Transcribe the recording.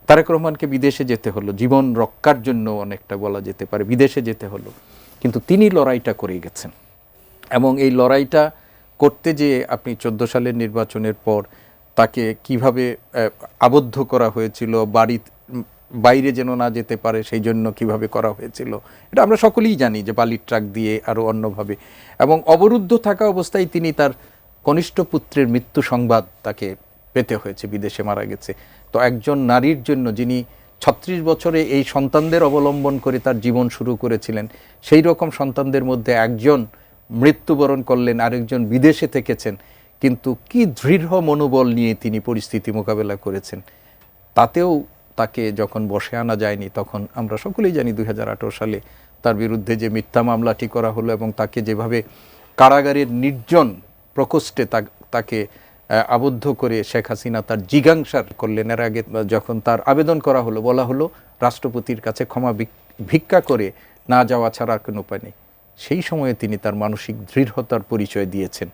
তারেক রহমানকে বিদেশে যেতে হলো, জীবন রক্ষার জন্য অনেকটা বলা যেতে পারে বিদেশে যেতে হলো, কিন্তু তিনি লড়াইটা করে গেছেন। এবং এই লড়াইটা করতে যেয়ে আপনি 14 সালের নির্বাচনের পর তাকে কিভাবে আবদ্ধ করা হয়েছিল, বাইরে যেন না যেতে পারে সেই জন্য কিভাবে করা হয়েছিল, এটা আমরা সকলেই জানি, যে বালির ট্রাক দিয়ে আরও অন্যভাবে। এবং অবরুদ্ধ থাকা অবস্থায় তিনি তার কনিষ্ঠ পুত্রের মৃত্যু সংবাদ তাকে পেতে হয়েছে, বিদেশে মারা গেছে। তো একজন নারীর জন্য, যিনি 36 বছরে এই সন্তানদের অবলম্বন করে তার জীবন শুরু করেছিলেন, সেই রকম সন্তানদের মধ্যে একজন মৃত্যুবরণ করলেন, আরেকজন বিদেশে থেকেছেন, কিন্তু কি দৃঢ় মনোবল নিয়ে তিনি পরিস্থিতি মোকাবেলা করেছেন। তাতেও তাকে যখন বসে আনা যায়নি, তখন আমরা সকলেই জানি 2018 সালে তার বিরুদ্ধে যে মিথ্যা মামলাটি করা হলো এবং তাকে যেভাবে কারাগারের নির্জন প্রকোষ্ঠে তাকে আবদ্ধ করে শেখ হাসিনা তার জিজ্ঞাসার করলেন। এর আগে যখন তার আবেদন করা হলো, বলা হলো রাষ্ট্রপতির কাছে ক্ষমা ভিক্ষা করে না যাওয়া ছাড়া আর কোনো উপায় নেই। সেই সময়ে তিনি তার মানসিক দৃঢ়তার পরিচয় দিয়েছেন।